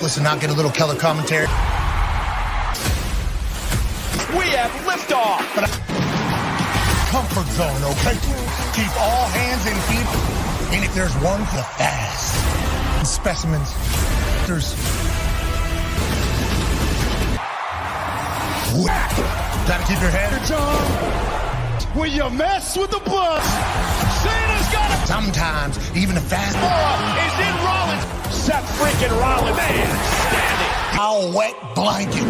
Listen, I'll get a little color commentary. We have liftoff. Comfort zone, okay? Keep all hands and feet. And if there's one for the fast specimens, there's gotta keep your head. When you mess with the bus, Cena's got him. Sometimes even the fast Is in Rollins. Seth freaking Rollins, man, standing. Our wet blanket.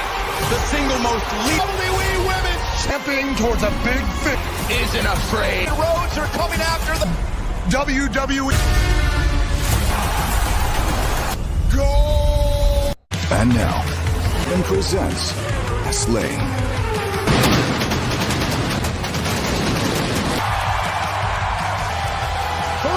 The single most WWE women Champion towards a big fit. isn't afraid. The roads are coming after the WWE. Go! And now, Ben presents Fastlane.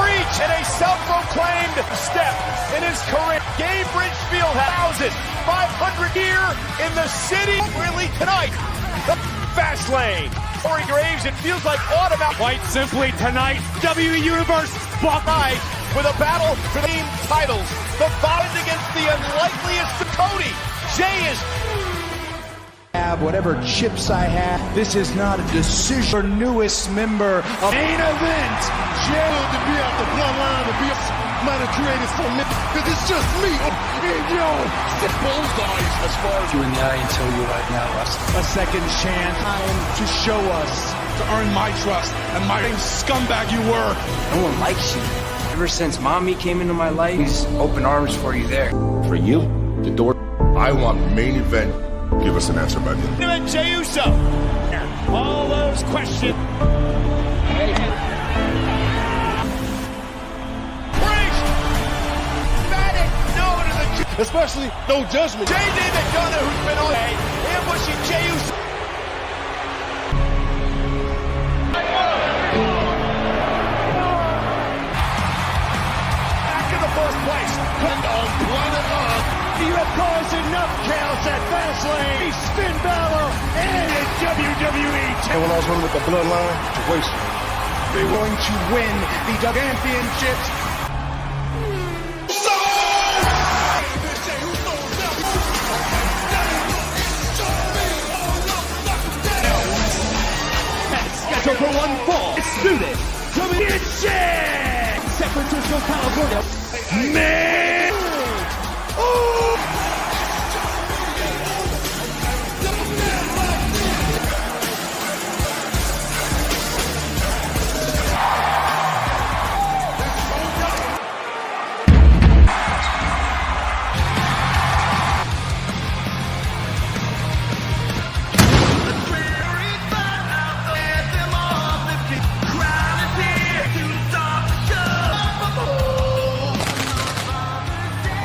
reach and a self-proclaimed step in his career. Gainbridge Fieldhouse, 500 here in the city. Really tonight, the fast lane. Corey Graves, it feels like autumn out. Quite simply tonight, WWE Universe night with a battle for the team titles. The fight against the unlikeliest of Cody. Jay is whatever chips I have. This is not a decision for newest member of main event. Jay to be out the bloodline to be a might have created for me because it's just me and yo. Bullseyes as far as you in the eye and tell you right now, Russ. a second chance time to show us to earn my trust and my scumbag you were. No one likes you. Ever since Mommy came into my life, he's open arms for you there. For you, the door. I want main event. Give us an answer, buddy. Jey Uso. All those questions. Priest. Madden. No to the. Especially no judgment. J.J. McDonough, who's been on ambushing Jey Uso. Back in the first place. You have caused enough chaos at Fastlane. Finn Balor and WWE. And when I was running with the bloodline, it's a waste. They're going to win the championships. Scheduled for one fall. Let's do this. Coming in, San Francisco, California. Man. Oh.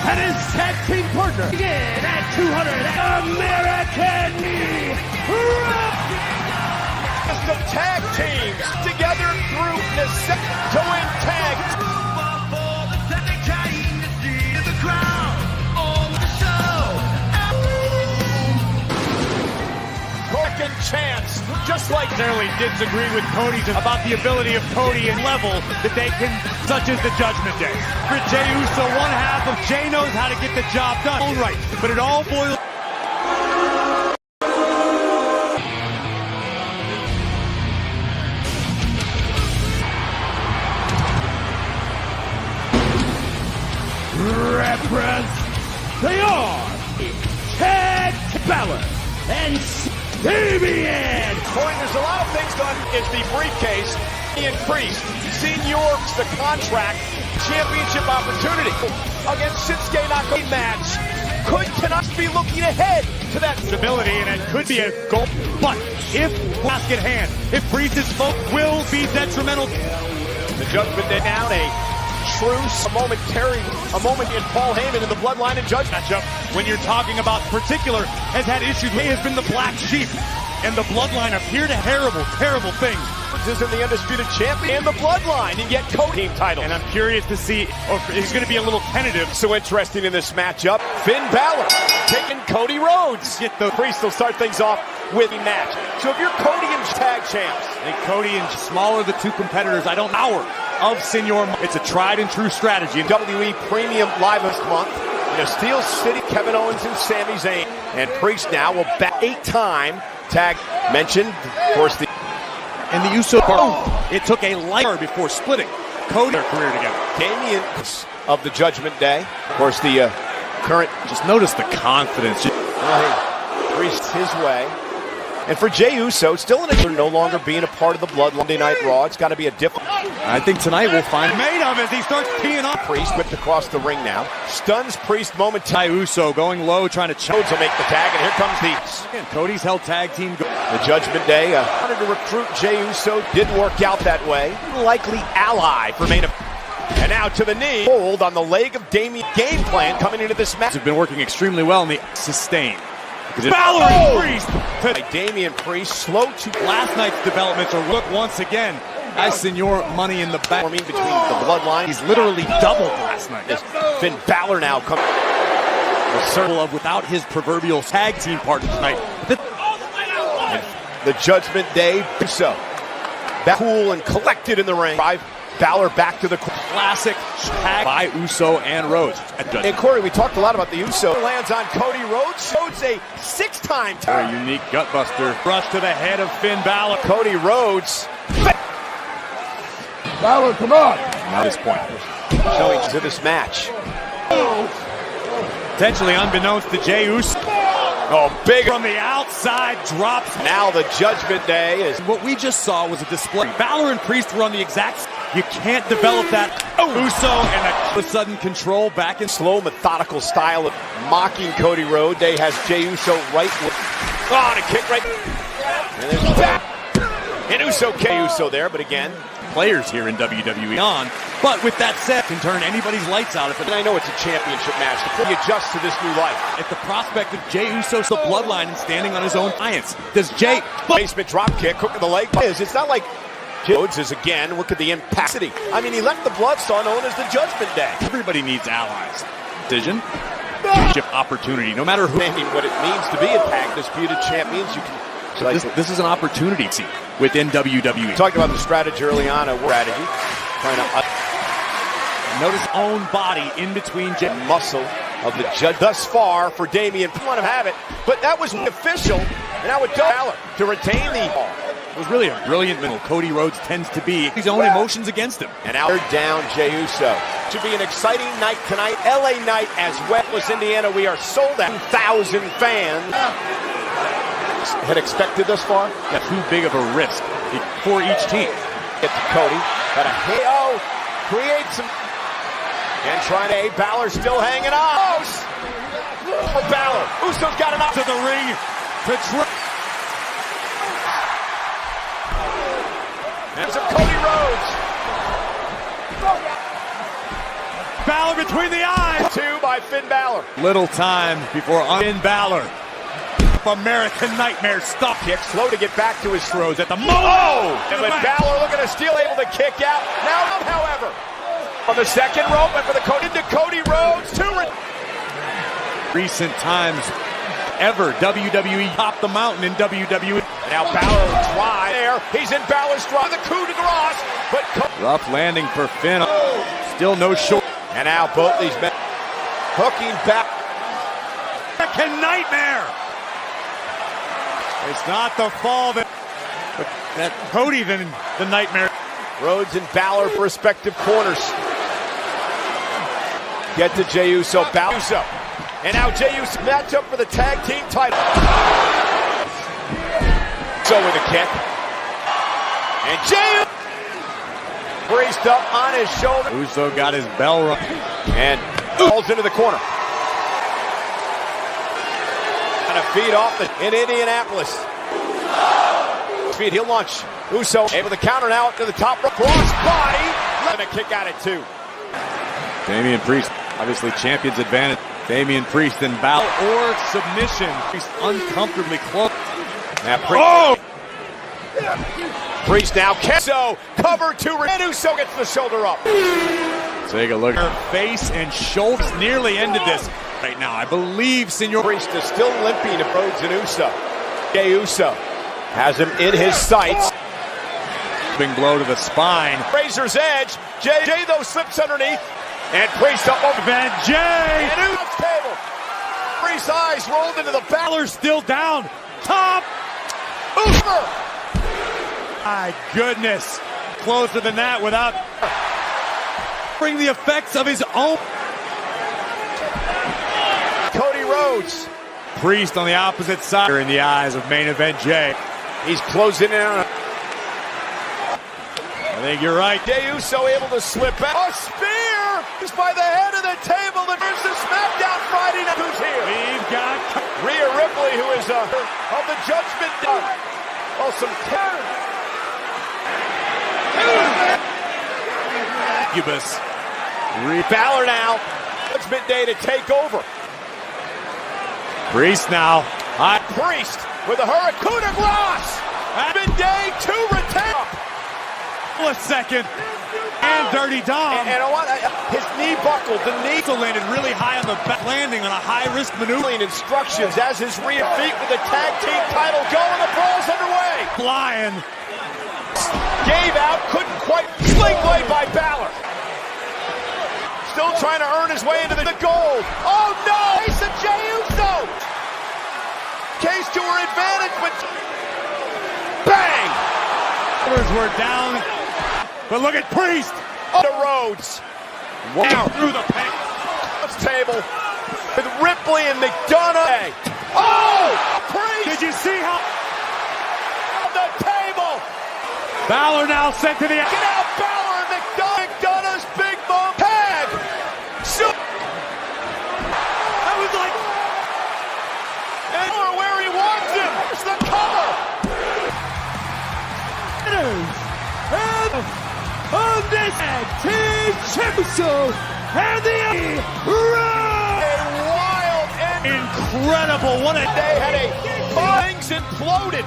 And his tag team partner again at 200 American Best of tag teams together through necessity to win tag. Second chance, just like necessarily disagree with Cody about the ability of Cody and level that they can, such as the Judgment Day. For Jey Uso, one half of Jey knows how to get the job done. All right, but it all boils. They are Ted Balor and Damian. Point, there's a lot of things done is the briefcase and Priest. Senior's the contract championship opportunity against Shinsuke Nakamura match. Could tonight be looking ahead to that stability, and it could be a goal. But if task at hand, if Priest's smoke will be detrimental. The Judgment Day down a truce, a moment in Paul Heyman in the Bloodline and Judgment matchup. When you're talking about particular, has had issues. He has been the black sheep, and the Bloodline appear to terrible things. This is the undisputed champion and the Bloodline, and yet Cody team title. And I'm curious to see, he's going to be a little tentative. So interesting in this matchup. Finn Balor taking Cody Rhodes. Get the Priest will start things off with a match. So if you're Cody and tag champs, I think Cody and smaller the two competitors, I don't know. of Senor. It's a tried and true strategy. WWE Premium Live this month in a Steel City. Kevin Owens and Sami Zayn. And Priest now will back 8-time tag mentioned. Of course, And the Uso it took a lighter before splitting Cody their career together. Damian of the Judgment Day. Of course, the current. Just notice the confidence. Priest his way. And for Jey Uso, still no longer being a part of the Blood Monday Night Raw. It's got to be a different. I think tonight we'll find made of as he starts peeing off. Priest whipped across the ring now. Stuns Priest momentarily. Uso going low, trying to Rhodes will make the tag, and here comes and Cody's held tag team. The Judgment Day wanted to recruit Jey Uso. Didn't work out that way. Likely ally for main event. And now to the knee. Hold on the leg of Damian. Game plan coming into this match. Have been working extremely well in the sustain. Balor and Priest. Damian Priest slow to last night's developments are look once again. As Senor Money in the back. Between the bloodline. He's literally doubled last night. Finn Balor now coming. A circle of without his proverbial tag team partner tonight. The Judgment Day. Uso. Cool and collected in the ring. Balor back to the classic tag by Uso and Rhodes. And Corey, we talked a lot about the Uso. Lands on Cody Rhodes. Rhodes a 6-time a unique gutbuster. Rush to the head of Finn Balor. Cody Rhodes. Balor, come on. Now this point. Showing to this match. Potentially unbeknownst to Jey Uso. Oh, big from the outside drops. Now the Judgment Day is. What we just saw was a display. Balor and Priest were on the exact. You can't develop that. Uso and a sudden control back in slow, methodical style of mocking Cody Rhodes. Day has Jey Uso right. On a kick right. And there's back. And Uso there, but again. Players here in WWE on. But with that said, can turn anybody's lights out. And I know it's a championship match. He adjusts to this new life. At the prospect of Jey Uso's the bloodline and standing on his own giants. Does Jey basement drop kick, hook of the leg? It's not like Rhodes is again. Look at the impactity. I mean, he left the Bloodstone known as the Judgment Day. Everybody needs allies. Decision. Opportunity, no matter who. I mean, what it means to be a tag disputed champions, you can. So this is an opportunity within WWE. We talked about the strategy early on. Trying to notice own body in between muscle of the judge thus far for Damian. Want to have it, but that was official. And now with Balor to retain the ball. It was really a brilliant middle. Cody Rhodes tends to be his own emotions against him. And out down Jey Uso. Should be an exciting night tonight. LA night as Wetlands, Indiana. We are sold out. 1,000 fans. Had expected thus far? Yeah, too big of a risk for each team. Get to Cody. Got a hit. Create some. And trying to. Balor still hanging on. For Balor. Uso's got an up to the ring to try. There's a Cody Rhodes. Balor between the eyes. 2 by Finn Balor. Little time before Finn Balor. American Nightmare stop kick, slow to get back to his throws at the moment. And with Balor looking to steal, able to kick out. Now, however, on the second rope, and for the Cody to Cody Rhodes, recent times ever WWE topped the mountain in WWE. Now Balor drive there. He's in Balor's drive. The coup de grace, but rough landing for Finn. Still no short. And now both these men hooking back. American Nightmare. It's not the fall that Cody than the Nightmare. Rhodes and Balor for respective corners. Get to Jey Uso. Balor. And now Jey Uso match up for the tag team title. So with a kick. And Jey braced up on his shoulder. Uso got his bell rung. And falls into the corner. To feed off in Indianapolis. Feed, he'll launch. Uso able to counter now up to the top. Cross body. Let him kick out at 2. Damian Priest, obviously champion's advantage. Damian Priest and Balor or submission. Priest uncomfortably close. Now Priest now. So cover 2. And Uso gets the shoulder up. Take a look. Her face and shoulders nearly ended this. Right now, I believe Senor Priest is still limping to Rhodes and Uso. Jey Uso has him in his sights. Big blow to the spine. Razor's edge. Jay though slips underneath. And Priest up over Van Jay. and out table. Priest's eyes rolled into the back. Balor still down. Top. Over. My goodness. Closer than that without bring the effects of his own. Cody Rhodes. Priest on the opposite side in the eyes of main event Jay. He's closing in on. I think you're right. Jey Uso able to slip back. A spear is by the head of the table. And there's the SmackDown Friday night. Who's here? We've got Rhea Ripley, who is of the Judgment Day. Oh, some Cubus. Balor now. Judgment Day to take over. Priest now. Priest with a Hurricane Cross. Judgment Day to retain. A second. And Dirty Dom. And what? His knee buckled. The knee also landed really high on the back, landing on a high-risk maneuver. Instructions as his rear feet with the tag team title going. The brawl's underway. Flying. Gave out, couldn't quite. Sling blade by Balor. Still trying to earn his way into the gold. Oh no! Ace of Jey Uso. Case to her advantage, but bang! We're down, but look at Priest. Oh, to Rhodes. Wow. Through the paint. Table with Ripley and McDonough. Oh! Priest! Did you see how? On the table! Balor now sent to the. Get out, Balor and McDonough's big bump tag. That was like. And where he wants him. It's the cover. On this team Chimso and the A wild and incredible. What a they had a things imploded.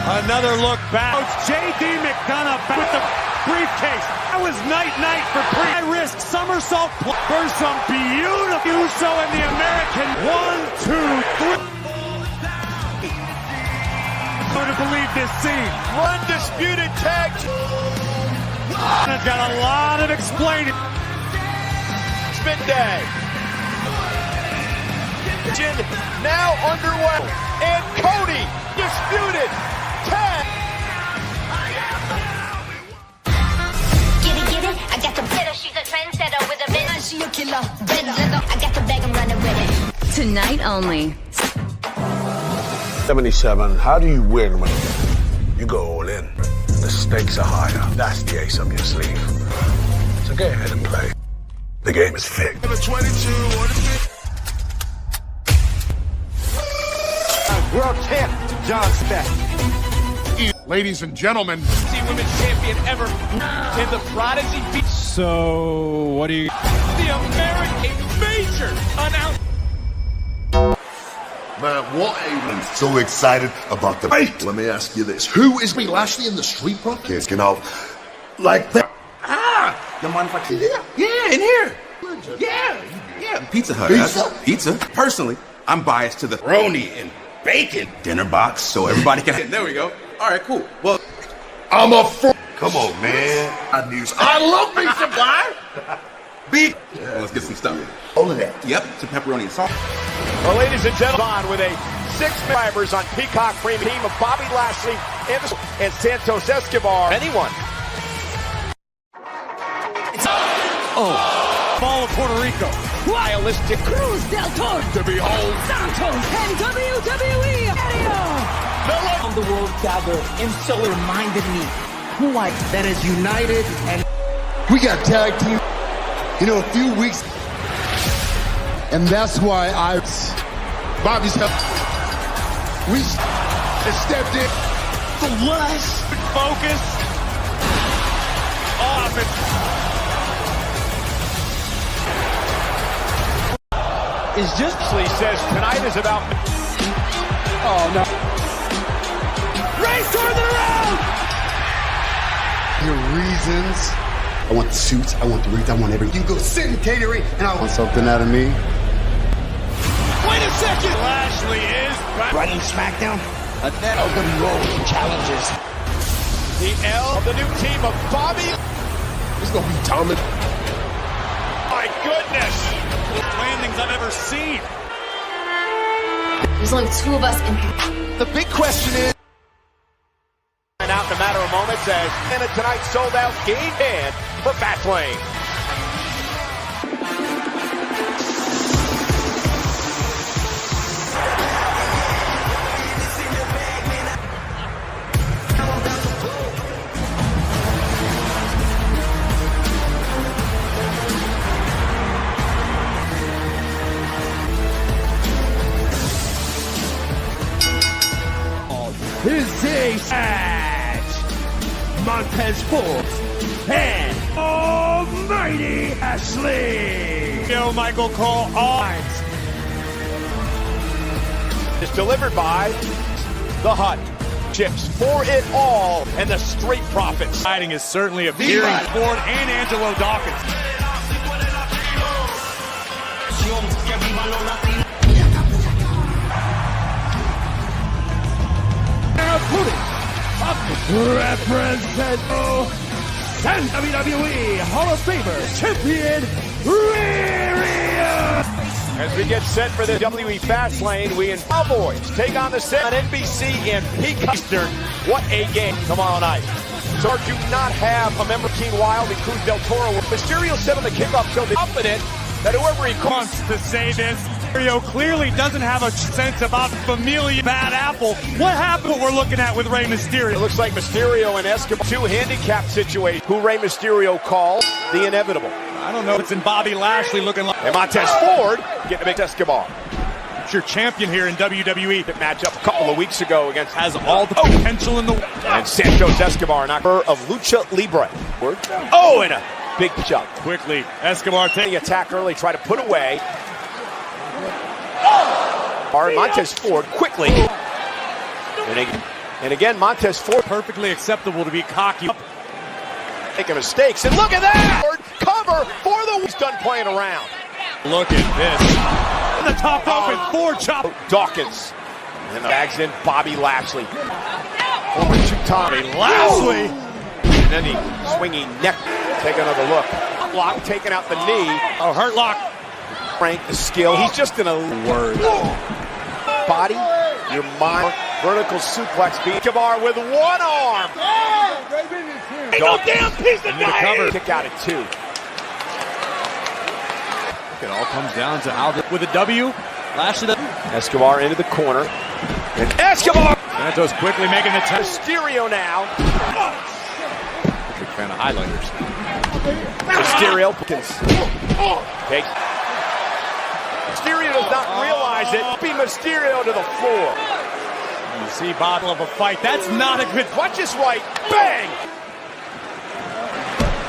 Another look back. J.D. McDonough back with the briefcase. That was night for Priest. High risk somersault for some beautiful Uso and the American. 1, 2, 3. Hard to believe this scene. Undisputed tag. It's got a lot of explaining. Spin day. Now underway. And Cody disputed tag. Get it, I got the better. She's a trendsetter with a bit. She a killer. I got the bag, I'm running with it. Tonight only. 77, how do you win when you go all in? The stakes are higher. That's the ace up your sleeve. So go ahead and play. The game is fixed. World champ, John Speck. Ladies and gentlemen, Women's champion ever. And the Prodigy beat. So, what do you. The American major announced. man, what I'm so excited about the fight. Let me ask you this. Who is me Lashley in the Street Profits? You know, like that. You mind if I can? Yeah, in here. Yeah. Pizza Hut. Pizza. Personally, I'm biased to the roni and bacon dinner box, so everybody can. There we go. All right, cool. Well, I'm a come on, man. I love pizza pie. beef. Well, let's get some stuff. All of that. Yep, some pepperoni and salt. Well, ladies and gentlemen, on with a 6 subscribers on Peacock Premium team of Bobby Lashley and Santos Escobar. Anyone? Ball of Puerto Rico. Stylistic Cruz del Toro. To behold. Santos and WWE. On the world gather and so reminded me who I that is united and We got tag team, a few weeks. And that's why Bobby's help. We stepped in. The less focus off it. Is just Lee says tonight is about. Oh, no. Race toward the road. Your reasons. I want the suits. I want the rings. I want everything. You go sit in catering, and I want something out of me. Wait a second. Lashley is back. running SmackDown. A WWE challenges. The L of the new team of Bobby. It's gonna be Tommy. My goodness. Landings I've ever seen. There's only two of us in here. The big question is, and out in a matter of moments as tonight sold out game in for Fastlane. Is a match. Montez Ford and Almighty Ashley. Yo, Michael Cole odds. It's delivered by the Hut. Chips for it all and the Street Profits. Fighting is certainly appearing. Ford and Angelo Dawkins. Represent WWE Hall of Famer champion Rhea. As we get set for the WWE Fastlane, we and Cowboys take on the set on NBC and Peacock Eastern. What a game tomorrow night. So do not have a member King Wild and Cruz Del Toro. Mysterio said on the kickoff show, confident that whoever he wants to say this. Mysterio clearly doesn't have a sense about familiar bad apple. What happened? What we're looking at with Rey Mysterio? It looks like Mysterio and Escobar, two handicap situation. Who Rey Mysterio called the inevitable. I don't know. It's in Bobby Lashley looking like. And Montez Ford getting a big Escobar. It's your champion here in WWE. That matchup a couple of weeks ago against has all the potential in the. And Santos Escobar, knocker of Lucha Libre. Oh, and a big shot. Quickly, Escobar taking attack early, try to put away. Montez Ford quickly. And again, Montez Ford. Perfectly acceptable to be cocky. Making mistakes, and look at that! Cover for the. He's done playing around. Look at this. And the top rope with Ford chop. Dawkins. And bags in Bobby Lashley. Former two-time Lashley. And then the swinging neck. Take another look. Lock taking out the knee. Oh, hurt lock. Frank, the skill. He's just in a word. Body, your mind, vertical suplex. Escobar with one arm. Ain't no damn piece of cover. Kick out at 2. It all comes down to how with a W. Lashley. Escobar into the corner. And Escobar. Santos quickly making the touch. Mysterio now. Big fan of highlighters. Mysterio. Okay. Mysterio does not realize it. Be Mysterio to the floor. You see bottle of a fight. That's not a good. Watch this right. Bang!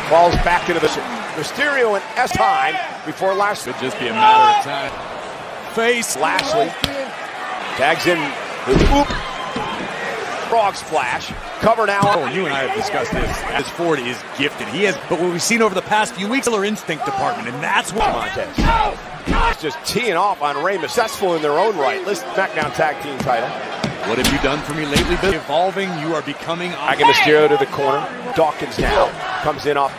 Falls back into the Mysterio and S time before Lashley. Could just be a matter of time. Face Lashley tags in the oop. Frog splash. Cover now. Oh, you and I have discussed this. As Ford is gifted. He has, but what we've seen over the past few weeks, killer instinct department, and that's what Montez. He's just teeing off on Rey. Successful in their own right. List SmackDown Tag Team title. What have you done for me lately? Been evolving. You are becoming. I get Mysterio to the corner. Dawkins now comes in off.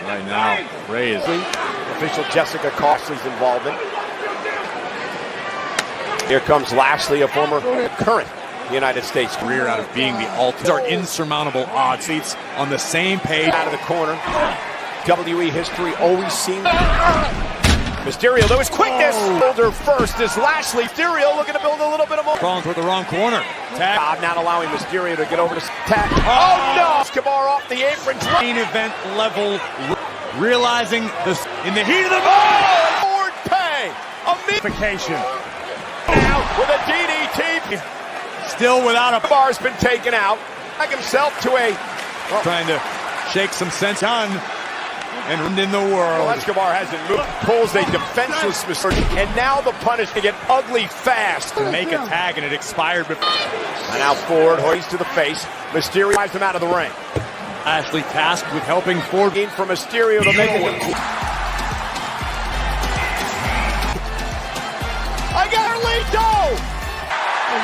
Right now, Rey is official Jessica Costley's involvement. Here comes Lashley, a former current United States career out of being the ultimate. These are insurmountable odds. Seats on the same page. Out of the corner. WWE history always seen. Mysterio, there was quickness. Shoulder first is Lashley. Mysterio looking to build a little bit of more. Wrong toward the wrong corner. Tag. Not allowing Mysterio to get over to tag. Oh no! Escobar off the apron. Main event level. Realizing this in the heat of the moment. Ford pay. Vacation. Now with a DDT. Still without a bar's been taken out. Like himself to a. Trying to shake some sense on. And in the world. Well, Escobar hasn't moved. Pulls a defenseless Mysterio. And now the punish to get ugly fast. To make a tag and it expired before. And now Ford hoist to the face. Mysterio drives him out of the ring. Ashley tasked with helping Ford. In for Mysterio to make it. I got Carlito!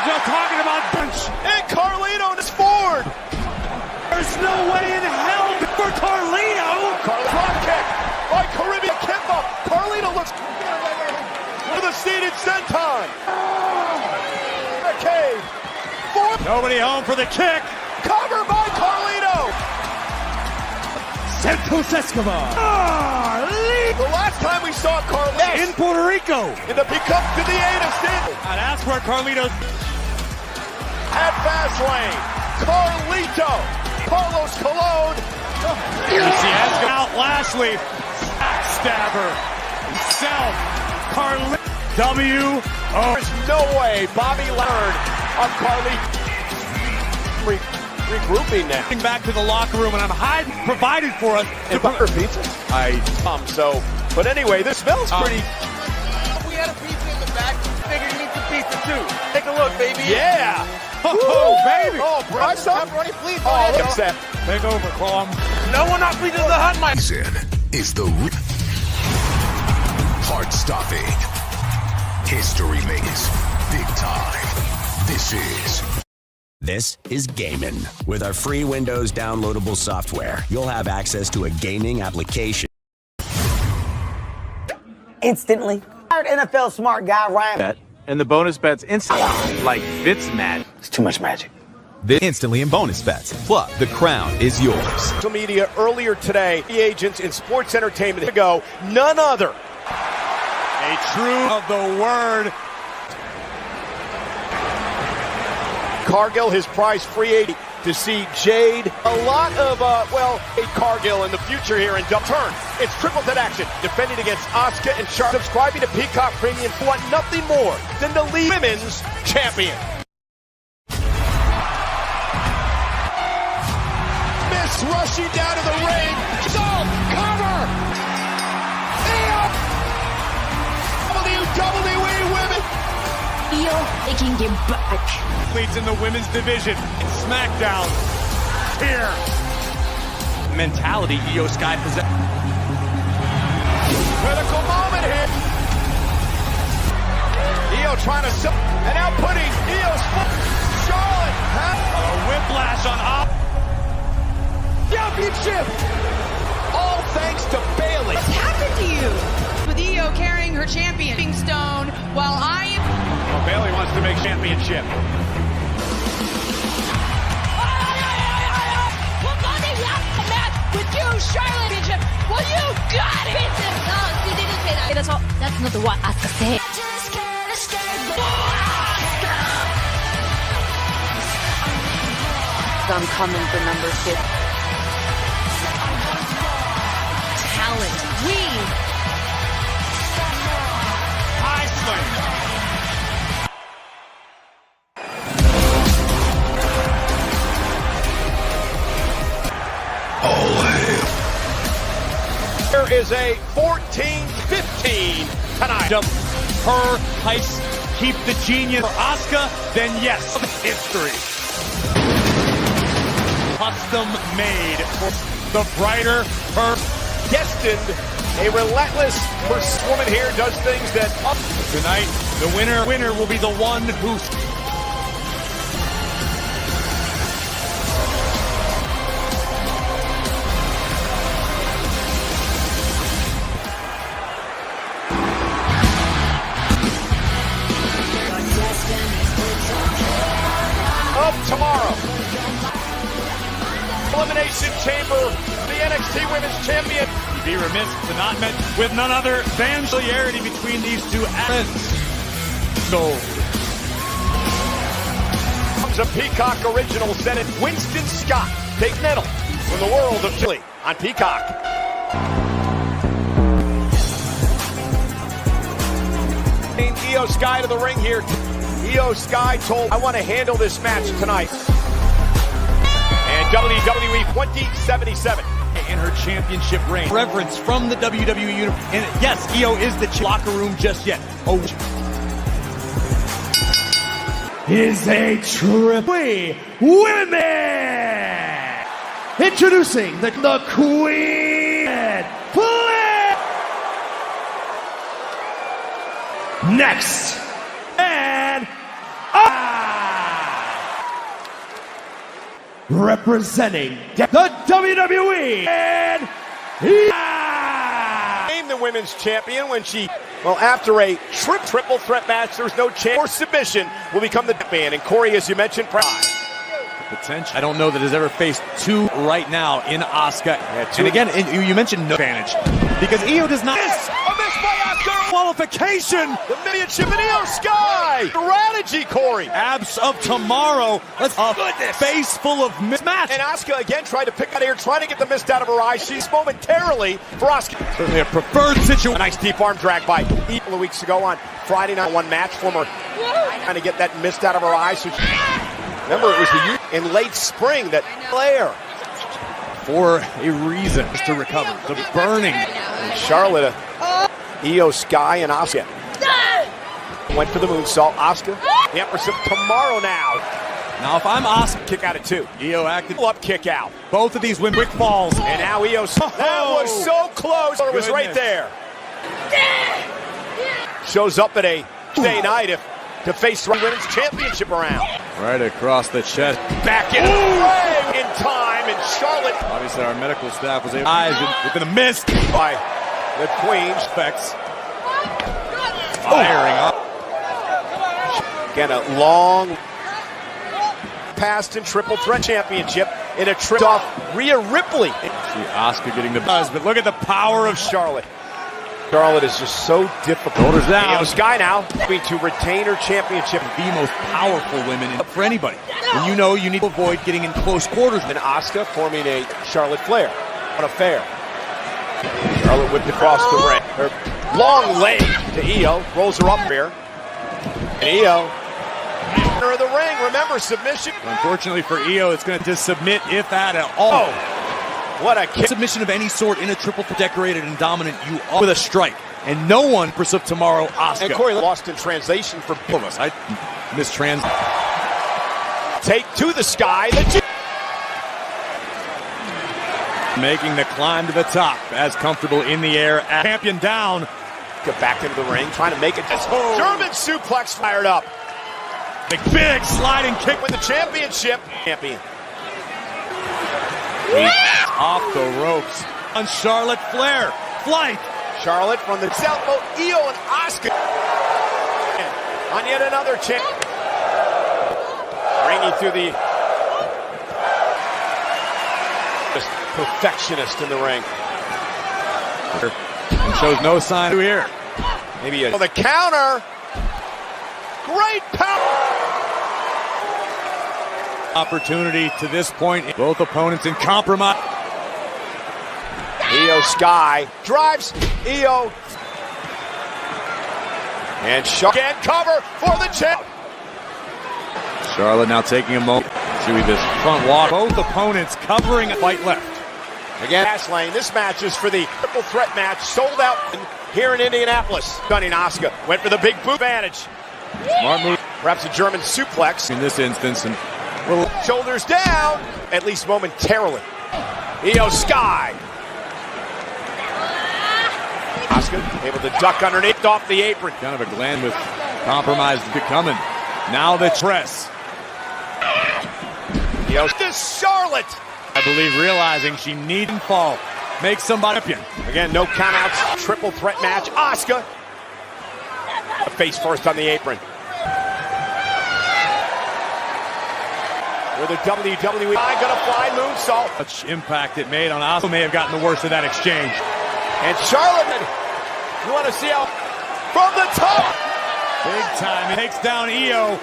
still talking about bunch. And Carlito is forward. There's no way in hell for Carlito. Drop kick by Caribbean Kimba. Carlito looks with a seated senton. Arcade. Nobody home for the kick. Cover by Carlito. Santos Escobar. The last time we saw Carlito in Puerto Rico. In the pickup to the anus. And that's where Carlito's at Fastlane. Carlito. Carlos Colon. You see Escobar out Lashley. Backstabber. Self. Carlito. There's no way Bobby learned of Carlito. Regrouping now. Back to the locker room, and I'm hiding, provided for us. And butter pizza? But anyway, this smells pretty. We had a pizza in the back. Figure you need some pizza too. Take a look, baby. Yeah. Oh, baby. Oh, bro. Pepperoni, please. Oh, look at that. Take over, Clom. No one not pleased with the hot mic. Is the heart-stopping, history makes, big time. This is Gaming. With our free Windows downloadable software, you'll have access to a gaming application Instantly. NFL smart guy Ryan. Bet, and the bonus bets instantly, like Fitz Mad. It's too much magic. This instantly in bonus bets. Plus, the crown is yours. Social media earlier today, the agents in sports entertainment to go, none other. A true of the word. Cargill, his prize free 80 to see Jade. A lot of, Cargill in the future here in double turn. It's triple threat action, defending against Asuka and Charlotte. Subscribing to Peacock Premium for want nothing more than the lead women's champion. Miss rushing down to the ring. Cover! WWE Women. They can get back. Leads in the women's division. SmackDown. Here. Mentality Io Sky possesses. Critical moment here. Io trying to and now putting Io's foot. Charlotte. A whiplash on op. Championship. All thanks to Bayley. What's happened to you? With Io carrying her champion stone while I am. Well, Bayley wants to make championship. With you, Charlotte, well, you got it! No, she didn't say that. That's not what Asuka said. I'm coming for number 6. Talent. High There is a 14-15 tonight. Her heist, keep the genius for Asuka, then yes, history. Custom made for the brighter her. Destined, a relentless woman here does things that Tonight, the winner will be the one who. Up tomorrow. Elimination Chamber, the NXT Women's Champion. You'd be remiss to not met with none other than familiarity between these two athletes. Gold. Comes a Peacock original Senate. Winston Scott, Dave Nettle from the world of Chile on Peacock. Io Sky to the ring here. Io Sky told, I want to handle this match tonight. And WWE 2077. In her championship reign. Reverence from the WWE universe. And yes, Io is the locker room just yet. Oh. Is a triple women. Introducing the Queen. Next. And representing the WWE, and named the women's champion when she, well, after a triple threat match, there's no chance for submission, will become the champion. And Corey, as you mentioned, potential. I don't know that has ever faced two right now in Asuka. And again, you mentioned no advantage because Io does not. A miss by Asuka. Qualification. The championship in Io Sky. Strategy, Corey. Abs of tomorrow. Let's face full of mismatch. And Asuka again tried to pick out here, trying to get the mist out of her eyes. She's momentarily for Asuka. Certainly a preferred situation. A nice deep arm drag by a couple of weeks ago on Friday night. One match former trying to get that mist out of her eyes. So remember, it was the youth in late spring that Flair. For a reason, just to recover. The burning. And Charlotte, Io Sky, and Asuka. Went for the moonsault. Asuka, the Empress of Tomorrow now. Now, if I'm Asuka, kick out at 2. Io acted up, kick out. Both of these win quick falls. And now Io. That was so close. It was right there. Shows up at a Tuesday night to face the women's championship around. Right across the chest. Back in frame in time, and Charlotte. Obviously, our medical staff was able to eyes within a mist by the Queen. Specs firing up. Again, a long past and triple threat championship in a trip off Rhea Ripley. See Asuka getting the buzz, but look at the power of Charlotte. Charlotte is just so difficult. Shoulders down. Io Sky now to retain her championship. The most powerful women for anybody. And you know you need to avoid getting in close quarters. And Asuka forming a Charlotte Flair. What a fair. Charlotte whipped across the ring. Her long leg to Io. Rolls her up here. And Io. Center of the ring. Remember, submission. Unfortunately for Io, it's going to submit if that at all. Oh. What a kick. Submission of any sort in a triple decorated and dominant, you are with a strike. And no one for tomorrow, Asuka. And Corey lost in translation for both of us. I mistrans. Take to the sky. Making the climb to the top as comfortable in the air. Champion down. Get back into the ring, trying to make it. German suplex fired up. Big sliding kick with the championship. Champion. Off the ropes on Charlotte Flair. Flight. Charlotte from the elbow. Io and Asuka. On yet another champ. Ringing through the perfectionist in the ring. And shows no sign here. Maybe the counter. Great power. Opportunity to this point. Both opponents in compromise. Io Sky drives Io. And again cover for the champ. Charlotte now taking a moment. See this front walk. Both opponents covering fight left. Again, Fastlane. This match is for the triple threat match. Sold out here in Indianapolis. Stunning Asuka. Went for the big boot advantage. Smart move. Perhaps a German suplex. In this instance. And shoulders down, at least momentarily. Io Sky. Asuka able to duck underneath, off the apron. Kind of a gland with compromise becoming. Now the press. Io, this Charlotte. I believe realizing she needn't fall. Make somebody champion. Again, no countouts. Triple threat match. Asuka. Face first on the apron. With a WWE gonna fly moonsault. Much impact it made on Asuka. May have gotten the worst of that exchange. And Charlotte, you want to see how from the top. Big time. It takes down Io.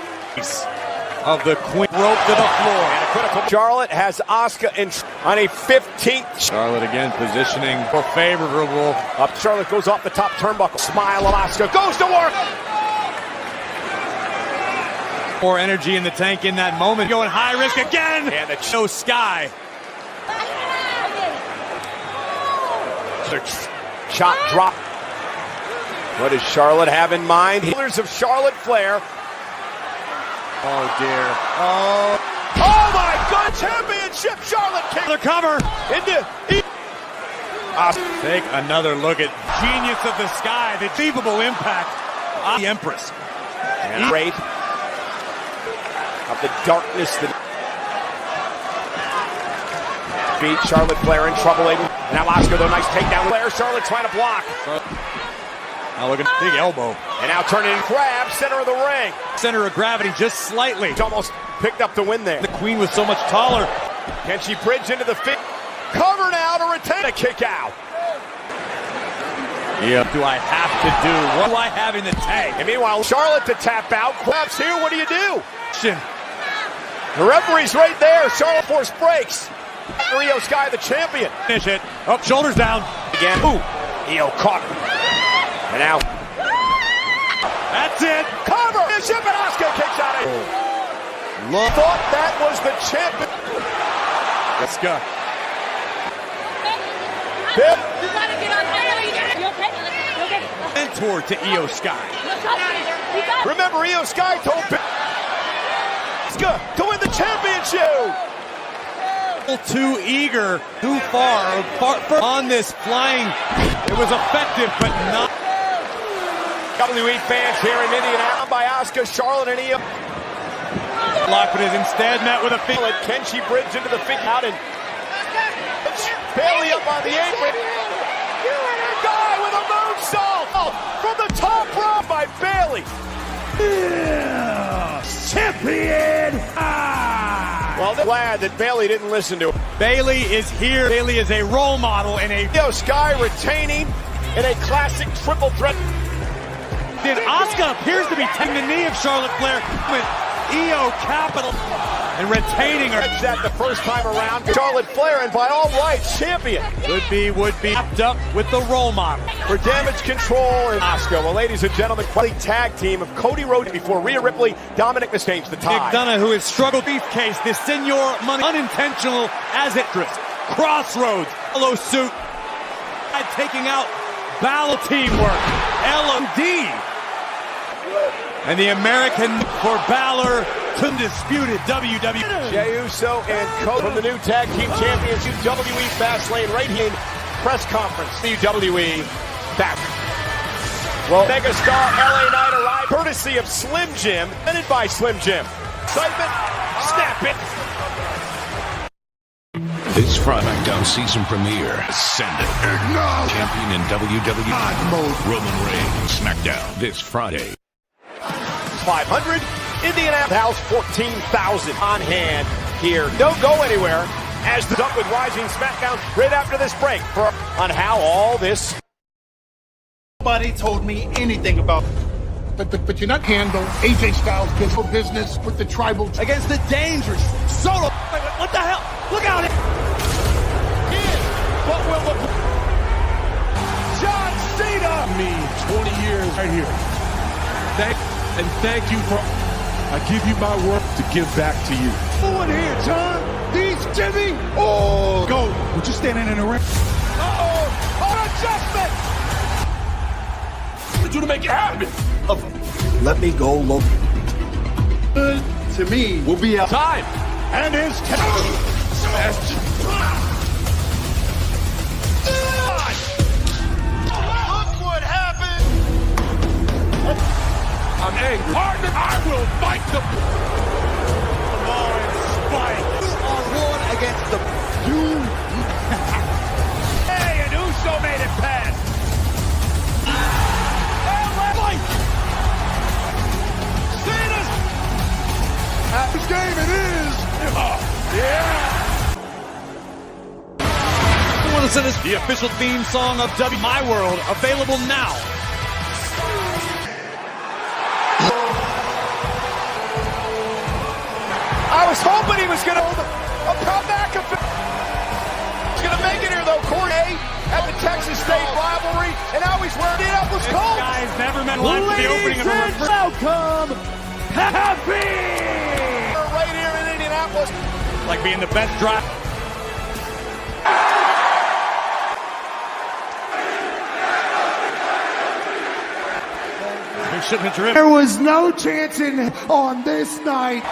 Of the Queen rope to the floor. And a critical. Charlotte has Asuka on a 15th. Charlotte again positioning for favorable. Up Charlotte goes off the top turnbuckle. Smile of Asuka goes to work. More energy in the tank in that moment. Going high risk again. And the Io Sky. Chop drop. What does Charlotte have in mind? Healers of Charlotte Flair. Oh dear. Oh my God! Championship Charlotte kick. Another cover. Take another look at genius of the sky. The achievable impact on the Empress. And great of the darkness. Beat Charlotte Flair in trouble. Now Asuka, though, nice takedown. Flair, Charlotte trying to block. Now look at big elbow. And now turning and grab, center of the ring. Center of gravity just slightly. It's almost picked up the win there. The Queen was so much taller. Can she bridge into the fit? Cover now to retain a kick out. Yeah. Do I have to do? What do I have in the tank? And meanwhile, Charlotte to tap out. Grabs here. What do you do? The referee's right there. Charlotte force breaks. Io Sky, the champion. Finish it. Up, shoulders down. Again. Ooh. Io caught. And now. That's it. Cover. Bishop and Asuka kicks out of it. Thought that was the champion. Asuka. Pip. You gotta get on there. You okay? You okay? Mentor to Io Sky. Remember, Io Sky told Asuka to win the championship. Too eager, too far on this flying. It was effective, but not. WWE fans here in Indianapolis by Asuka, Charlotte, and Io. Lock, but is instead met with a feet. Can she bridge into the figure out and Bailey up on the apron? Guy with a moonsault from the top rope by Bailey. Champion! Well, they're glad that Bailey didn't listen to him. Bailey is here. Bailey is a role model and a Io Sky retaining in a classic triple threat. Asuka appears to be taking the knee of Charlotte Flair with Io capital and retaining her. That's that the first time around. Charlotte Flair, and by all rights, champion. Would be wrapped up with the role model. For Damage Control and Asuka. Well, ladies and gentlemen, quality tag team of Cody Rhodes before Rhea Ripley, Dominic Mysterio the tie. McDonough, who has struggled briefcase, the senior money, unintentional as it drifts. Crossroads, yellow suit, taking out Balor teamwork, LOD. And the American for Balor, undisputed WWE. Jey Uso and Cody from the new tag team champions, WWE Fastlane right here in press conference. WWE back. Well, megastar LA Knight arrived courtesy of Slim Jim, presented by Slim Jim. Excitement, snap it. This Friday SmackDown season premiere, Ascendant, champion in WWE, Roman Reigns, SmackDown this Friday. 500, Indianapolis, 14,000 on hand here. Don't go anywhere as the Duck with Rising SmackDown right after this break on how all this. Nobody told me anything about. But you're not handle AJ Styles business with the tribal against the dangerous solo. What the hell? Look out! What will the John Cena? Me 20 years right here. Thank you for. I give you my word to give back to you. Forward here, John. He's Jimmy. Oh, go. We're just standing in the ring. An adjustment. What did you to make it happen? Let me go look. To me, we'll be out. Time. And his Sebastian. Look what happened. I'm angry. Partner, I will fight the Spike. You are one against the Hey, and Uso made it past. Cena's. this game it is. Yeah. The official theme song of W My World, available now. I was hoping he was going to hold a comeback. He's going to make it here, though. Corey at the Texas State rivalry, and now he's wearing the Indianapolis Colts. Guys never meant life to the opening of a referee. Welcome, happy. Right here in Indianapolis. Like being the best drive. There was no chance on this night.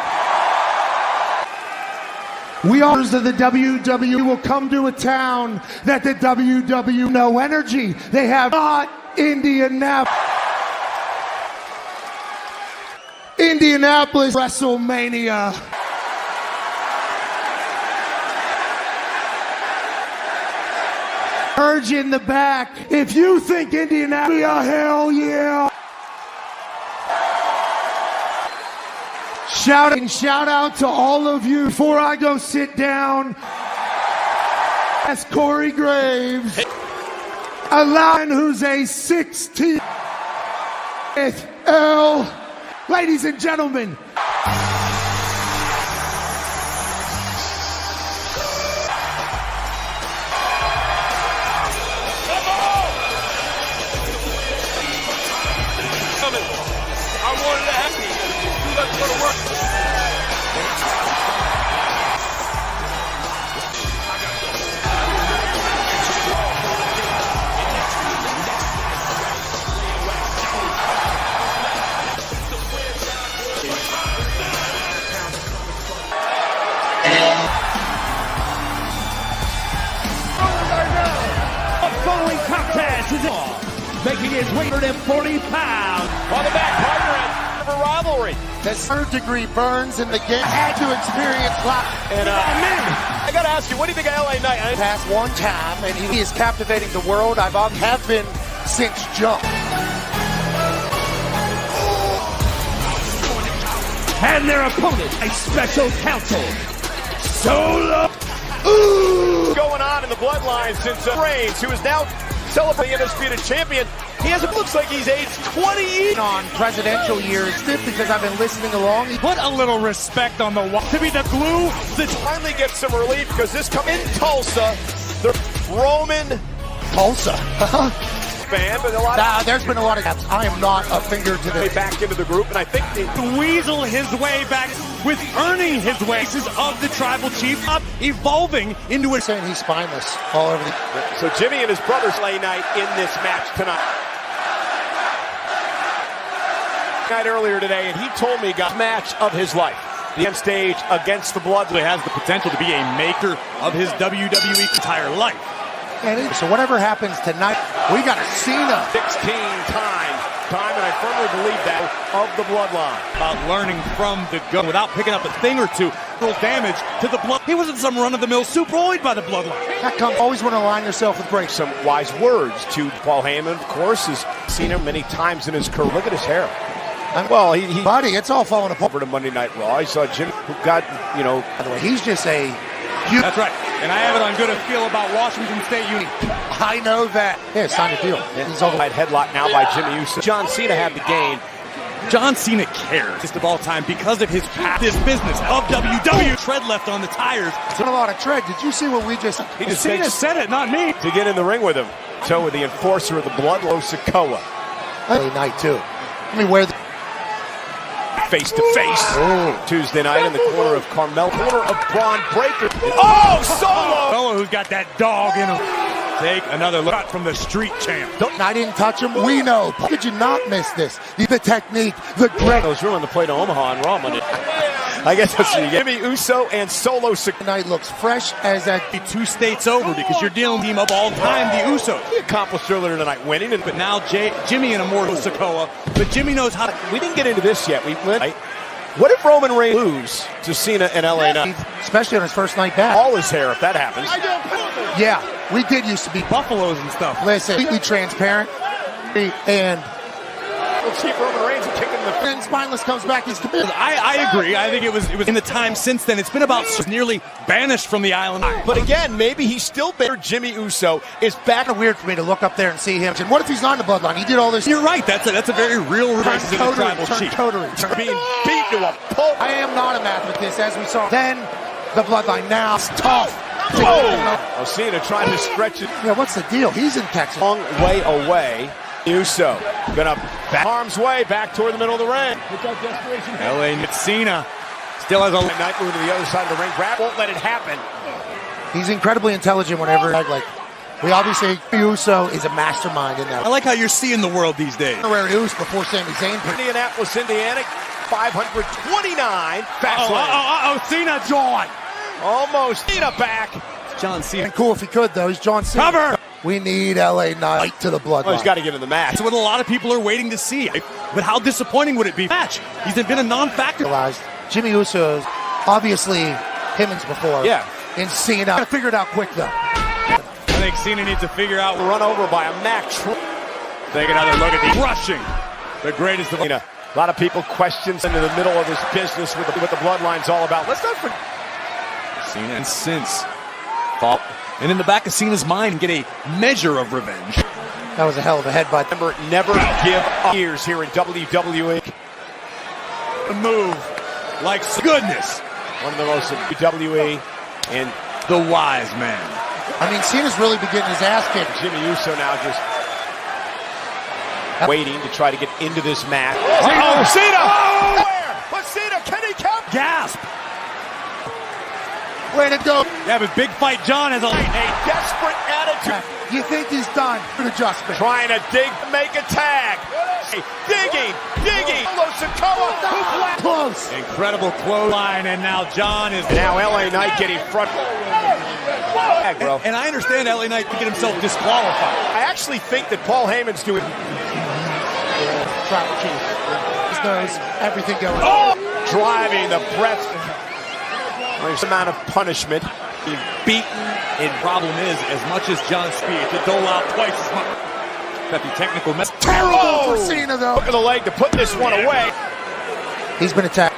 We are of the WWE will come to a town that the WWE no energy. They have not Indianapolis WrestleMania. Urge in the back. If you think Indianapolis, hell yeah. Shout out to all of you. Before I go sit down, that's Corey Graves. A lion who's a 16th L. Ladies and gentlemen. I wanted to have me. Let's go to work. The following contest is making his 140 pounds on the back partner of a rivalry. The third-degree burns in the game. I had to experience life. And I got to ask you, what do you think of LA Knight? Past one time, and he is captivating the world. I have been since Jump. And their opponent, a special counsel, Solo. Going on in the bloodline since Reigns, who is now celebrating undisputed champion. Looks like he's aged 20 on presidential years because I've been listening along. Put a little respect on the wall to be the glue that finally gets some relief because this comes in Tulsa. The Roman Tulsa fan, but there's been a lot of gaps. I am not a finger to the back into the group, and I think the weasel his way back with earning his way of the tribal chief, up evolving into a saying he's spineless all over the. So Jimmy and his brothers lay night in this match tonight. Earlier today, and he told me he got match of his life. The end stage against the Bloodline has the potential to be a maker of his WWE entire life. And so whatever happens tonight, we got a Cena 16 times, and I firmly believe that of the Bloodline. About learning from the go without picking up a thing or two, little damage to the blood. He wasn't some run-of-the-mill superoid by the Bloodline. That comes always want to align yourself with breaks. Some wise words to Paul Heyman, of course, has seen him many times in his career. Look at his hair. Well, buddy, it's all falling apart. Over to Monday Night Raw, I saw Jim, who got, by the way, he's just a. That's right, and I have it on good a feel about Washington State Uni. I know that. Yeah, signed a deal. He's all the headlock now by Jimmy Uso. John Cena had the gain. John Cena cares just of all time because of his past, this business of WWE. Tread left on the tires. It's a lot of tread. Did you see what we just? Cena said it, not me. To get in the ring with him. So with the enforcer of the Bloodline, Sikoa. Night too. I mean, where the. Face to face Tuesday night in the corner of Carmel, corner of Braun Breaker. Oh, Solo! Who's got that dog in him. Take another look from the street champ. I didn't touch him. We know. How could you not miss this? The technique, the great. Those room on the plate of Omaha and Raw Monday. I guess that's what you get. Jimmy Uso and Solo Tonight looks fresh as that. 2 states over because you're dealing with team of all time, the Usos. He accomplished earlier tonight winning, but now Jimmy and Immortal Sikoa. But Jimmy knows how to. We didn't get into this yet. We went. What if Roman Reigns lose to Cena and LA Knight? Especially on his first night back. All his hair, if that happens. Yeah, we did used to be buffaloes and stuff. Listen, completely transparent. And we'll see if Roman Reigns is kicking the. And spineless comes back. He's committed. I agree. I think it was in the time since then. It's been about nearly banished from the island. But again, maybe he's still better. Jimmy Uso is back. Kind of weird for me to look up there and see him. And what if he's not in the Bloodline? He did all this. You're right. That's a very real reverse in the tribal chief. Being beat to a pulp. I am not a mathematist, as we saw. Then the Bloodline now is tough. Oh, Cena trying to stretch it. Yeah, what's the deal? He's in Texas. Long way away. Uso gonna back arms way back toward the middle of the ring. LA Cena still has a night move to the other side of the ring. Brad won't let it happen. He's incredibly intelligent whenever we obviously Uso is a mastermind in that. I like how you're seeing the world these days. Where Uso before Sami Zayn. Indianapolis, Indiana, 529. Cena John. Almost Cena back. John Cena. Cool if he could though. He's John Cena. Cover. We need LA Knight to the Bloodline. Well, he's got to get in the match. That's what a lot of people are waiting to see. But how disappointing would it be? Match. He's been a non-factor. Jimmy Uso's obviously him before. Yeah. And Cena. I figured it out quick though. I think Cena needs to figure out. Run over by a Mac. Take another look at the rushing. The greatest of all. A lot of people questions into the middle of this business with what the bloodline's all about. Let's not forget. Cena and since thought, and in the back of Cena's mind, get a measure of revenge. That was a hell of a headbutt. Never give up years here in WWE. A move like goodness. One of the most WWE and the wise man. I mean, Cena's really been getting his ass kicked. Jimmy Uso now just waiting to try to get into this match. Oh, Cena! Oh! Where? But Cena, can he count? Gasp! Way to go. Yeah, but Big Fight John has a desperate attitude. You think he's done? An adjustment. Trying to make a tag. Digging. Close. Incredible clothesline, and now John is... Now LA Knight getting front. And I understand LA Knight to get himself disqualified. I actually think that Paul Heyman's doing... Tribal Chief. He knows everything going on. Oh! Driving the breath. There's an amount of punishment. Being beaten. And problem is, as much as John Speed to dole out twice as much. Got the technical mess. Terrible for Cena, though. Look at the leg to put this one away. He's been attacked.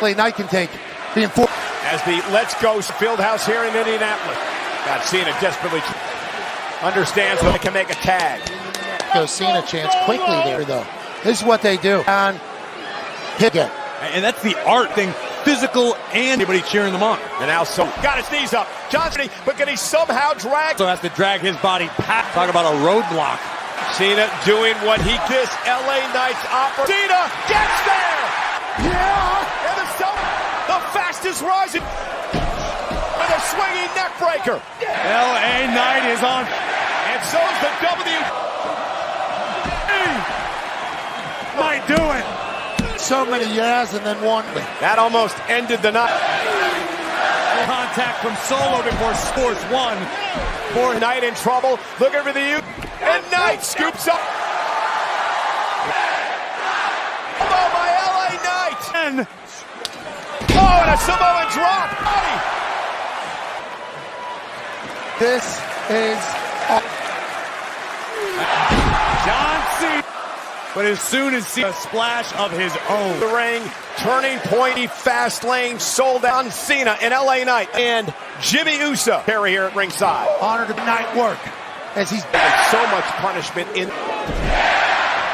LA Knight can take being forced. As the Let's Go Fieldhouse here in Indianapolis. God, Cena desperately understands that they can make a tag. Go Cena chance quickly there, though. This is what they do. And hit it. And that's the art thing. Physical and anybody cheering them on. And now got his knees up. Johnson, but can he somehow drag? So has to drag his body past. Talk about a roadblock. Cena doing what he this LA Knight's opera. Cena gets there. Yeah. And the fastest rising with a swinging neck breaker. LA Knight is on. And so is the Might do it. So many yeahs and then one. That almost ended the night. Contact from Solo before scores one. For Knight in trouble. Looking for the U. And Knight scoops up. Oh, by LA Knight. And a Samoan drop. This is John Cena. But as soon as a splash of his own. The ring, turning point, fast lane, sold out. Cena and LA Knight and Jimmy Uso. Perry here at ringside. Honor to Knight work as he's so much punishment in.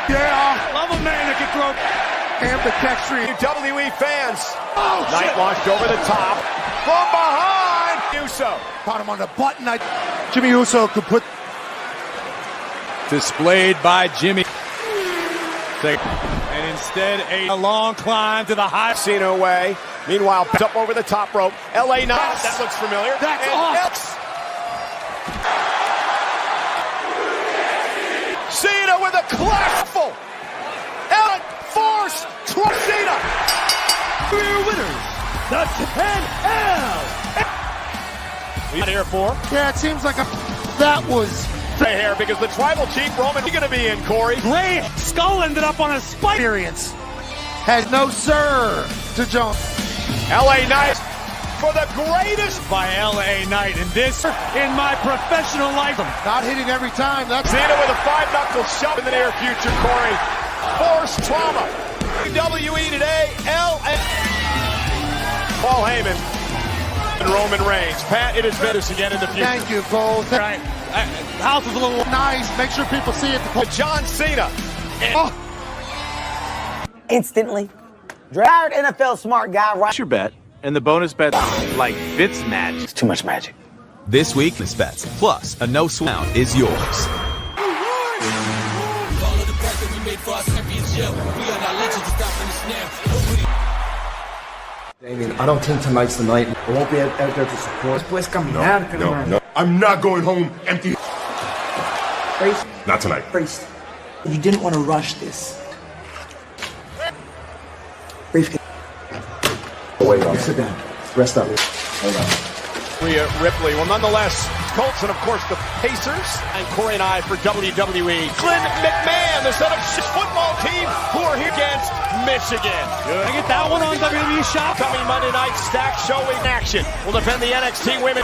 Yeah, love a man that can throw. Ambidextrous. WWE fans. Oh, Knight shit. launched over the top. From behind. Uso. Caught him on the button. Jimmy Uso could put. Displayed by Jimmy. And instead, a long climb to the high. Cena away. Meanwhile, up over the top rope. LA Knight. Yes. That looks familiar. That's awesome. Cena with a clapful. Ellen force. Cena. Career winners. The 10L. We got here for. Yeah, it seems like that was. Here because the tribal chief Roman is going to be in, Corey. Great skull ended up on a spike. Experience has no sir to Jones. LA Knight for the greatest by LA Knight. And this in my professional life. Not hitting every time. That's Cena with a 5-knuckle shove in the near future, Corey. Force trauma. WWE today, LA. Paul Heyman and Roman Reigns. Pat, it has been us again in the future. Thank you, Cole. Right. House is a little nice. Make sure people see it. John Cena. Instantly. Drired NFL smart guy. What's your bet? And the bonus bet like Fitz magic. It's too much magic. This week, Miss Bets, plus a no swamp is yours. Damien, I don't think tonight's the night. I won't be out there to support. No. I'm not going home empty. Priest, Not tonight. Priest, you didn't want to rush this. Briefcase. Wait on. Sit down. Rest up. Hold on. Rhea Ripley will nonetheless Colts, and of course the Pacers. And Corey and I for WWE. Glenn McMahon, the son of football team, who are here against Michigan. Good. I get that one on WWE Shop. Coming Monday night, Stack Show in action. Will defend the NXT Women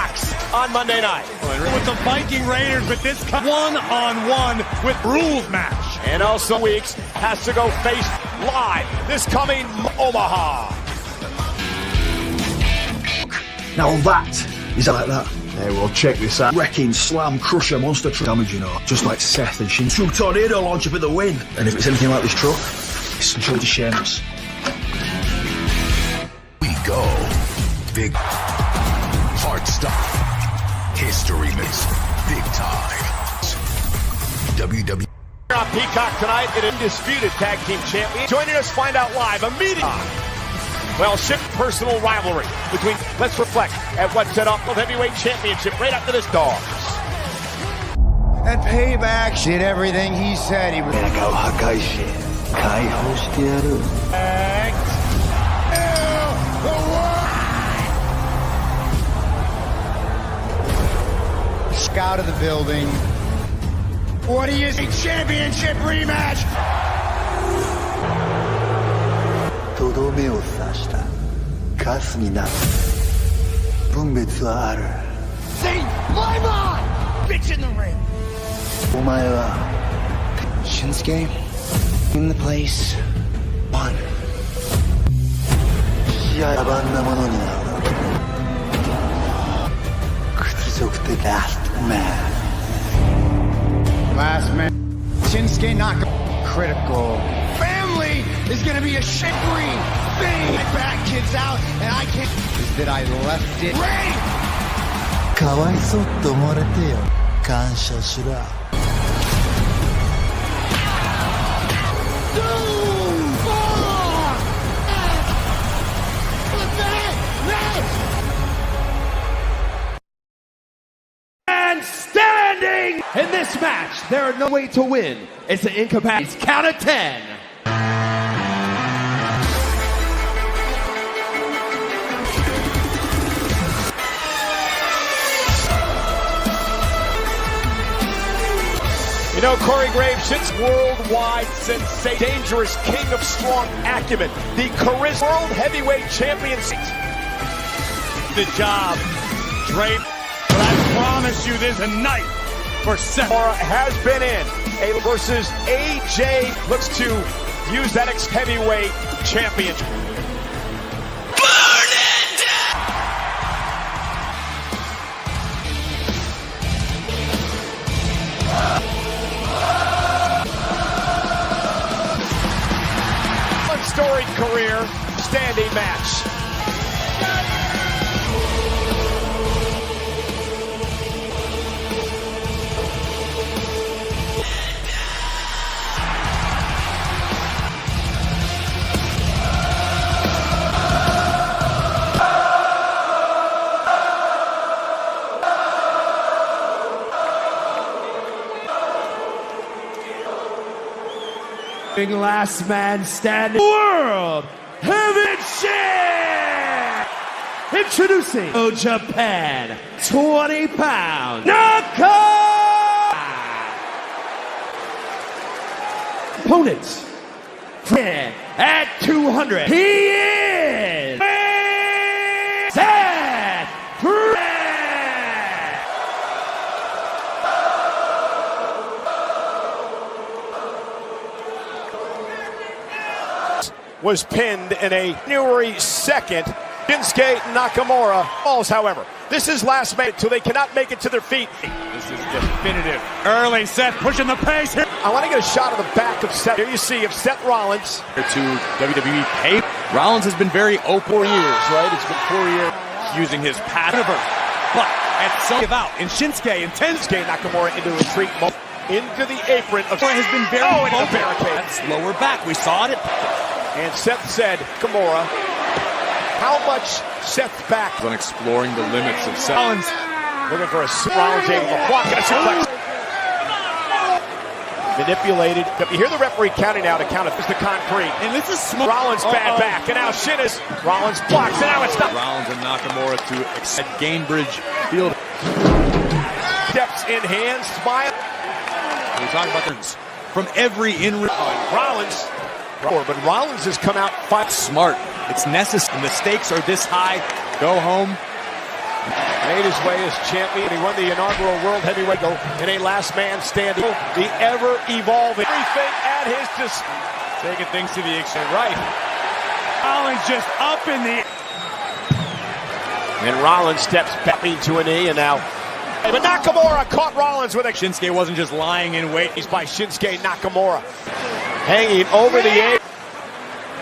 on Monday night. With the Viking Raiders, but this one-on-one with rules match. And also Weeks has to go face live this coming Omaha. Now that is like that. Hey, well, check this out. Wrecking, slam, crusher, monster truck damage, you know. Just like Seth and Shin. True tornado launcher for the win. And if it's anything like this truck, it's truly shameless. We go. Big hard stuff. History makes big time. WWE. On Peacock tonight, an undisputed tag team champion. Joining us, find out live immediately. Well, shift personal rivalry between. Let's reflect at what set off the heavyweight championship right after this dog. And Payback did everything he said he was. Out of the building. What do you say? Championship rematch. とどめを刺したカスにな分別はある Say my mind! Bitch in the ring! お前は Shinsuke in the place one 試合は万なものになる屈辱的 last man Shinsuke Nakamura critical family is gonna be a shit green thing. My back kid's out and I can't. Is that I left it. Ray! かわいそうって思われてよ感謝しろ And standing in this match, there are no way to win. It's an incapacity. Count of 10. You know, Corey Graves, since worldwide sensation, dangerous king of strong acumen, the charisma world heavyweight champion. The job, Dre. But I promise you, there's a night for Seth. Has been in a versus AJ. Looks to use that heavyweight champion. Burn it! Storied career, standing match. Last man standing. World Heavyweight Champ! Introducing Japan, 20 pounds. Nakamura! Opponents. At 200. He is Seth Rollins! Was pinned in a January 2nd. Shinsuke Nakamura falls, however. This is last minute till they cannot make it to their feet. This is definitive. Early Seth pushing the pace here. I want to get a shot of the back of Seth. Here you see of Seth Rollins. To WWE pay. Rollins has been very open. 4 years, right? It's been 4 years. Using his pattern. But at some give out, and Shinsuke intends to Nakamura into retreat. Into the apron of has been very into the barricade. That's lower back. We saw it. And Seth said, Nakamura, how much Seth's back? On exploring the limits of Seth. Rollins looking for a Rollins able to block and a suplex. Manipulated. You hear the referee counting out to count it. It's the concrete. And this is small. Rollins bad back. And now Shinnis. Rollins blocks. And now it's not. Rollins and Nakamura to Gainbridge Field. in hand, smile. We're talking about this from every in-ring. Rollins. But Rollins has come out fight smart. It's necessary. The stakes are this high. Go home. Made his way as champion. He won the inaugural World Heavyweight in a last man standing. The ever-evolving. Everything at his disposal. Taking things to the extreme right. Rollins just up in the... And Rollins steps back into a knee, and now... But Nakamura caught Rollins with a... Shinsuke wasn't just lying in wait. He's by Shinsuke Nakamura. Hanging over the apron.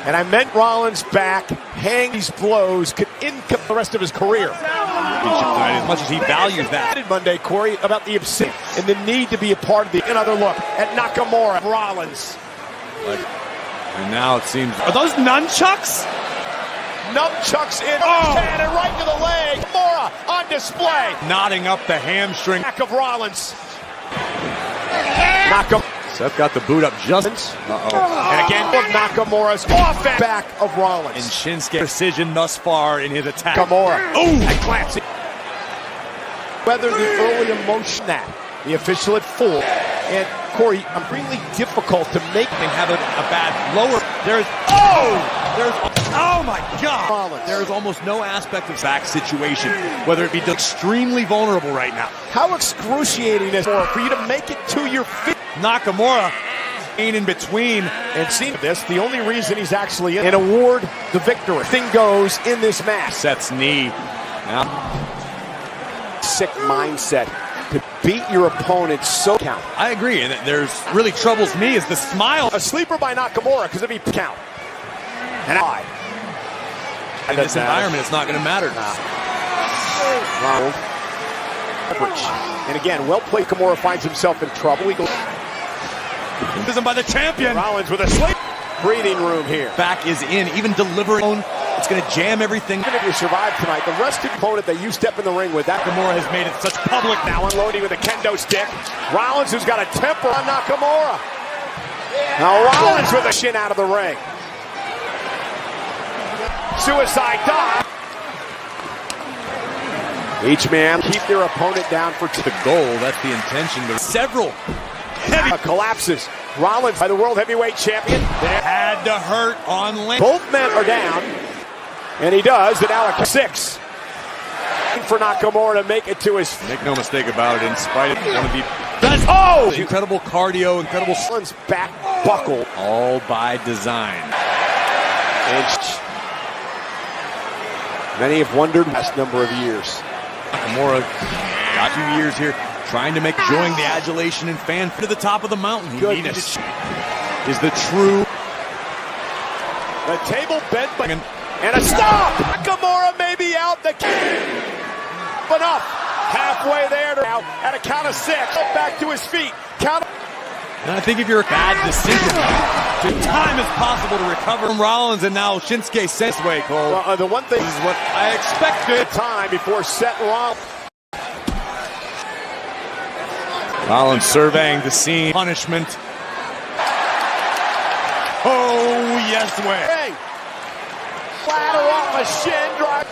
And I meant Rollins back. Hang these blows could income the rest of his career. As much as he values that. Monday, Corey, about the obscenity and the need to be a part of the... Another look at Nakamura. Rollins. And now it seems... Are those nunchucks? Nunchucks in. And right to the leg. Nakamura on display. Knotting up the hamstring. Back of Rollins. Nakamura. Seth got the boot up just. And again, Nakamura's off back of Rollins. And Shinsuke precision thus far in his attack. Nakamura. And glancing. Whether the early emotion the official at 4. And Corey, I'm really difficult to make them have a bad lower. Oh my God! Rollins. There is almost no aspect of back situation, whether it be extremely vulnerable right now. How excruciating is it for you to make it to your feet? Nakamura in between. And seeing this, the only reason he's actually in award the victory. Thing goes in this match. Seth's knee. Now. Sick mindset to beat your opponent so count. I agree, and there's really troubles me is the smile. A sleeper by Nakamura because if he count. And in this environment, it's not going to matter. And again, well played. Nakamura finds himself in trouble. He goes. By the champion. Rollins with a sleep. Breathing room here. Back is in, even delivering. It's going to jam everything. Even if you survive tonight, the rest of the opponent that you step in the ring with, Nakamura has made it such public. Now unloading with a kendo stick. Rollins, who's got a temper on Nakamura. Now Rollins with a shin out of the ring. Suicide dive. Each man keep their opponent down for the goal. That's the intention. But several heavy collapses. Rollins by the World Heavyweight Champion. They had to hurt on land. Both men are down. And he does. And now 6. For Nakamura to make it to his... Make no mistake about it. In spite of one of the... That's incredible cardio, incredible... Rollins back buckle. All by design. And many have wondered last number of years. Nakamura got 2 years here, trying to make enjoying the adulation and fan to the top of the mountain. Venus is the true. The table bent and a stop. Nakamura may be out. The enough. Halfway there now at a count of 6. Back to his feet. Count. And I think if you're a bad decision, time is possible to recover from Rollins, and now Shinsuke says way, Cole. Well, the one thing is what I expected. Time before Seth Rollins. Rollins surveying the scene. Punishment. Oh, yes, way. Hey. Flatter off a shin drive.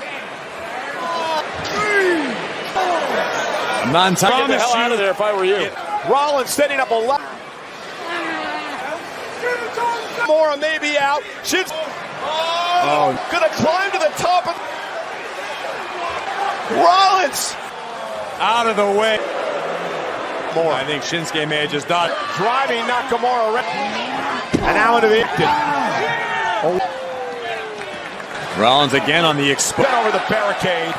I'm not entirely Get the hell out of there if I were you. Rollins setting up a lot. Mora may be out. Gonna climb to the top of Rollins. Out of the way. More. I think Shinsuke may have just done. Driving Nakamura. And now into the Rollins again on the exposure. Over the barricade.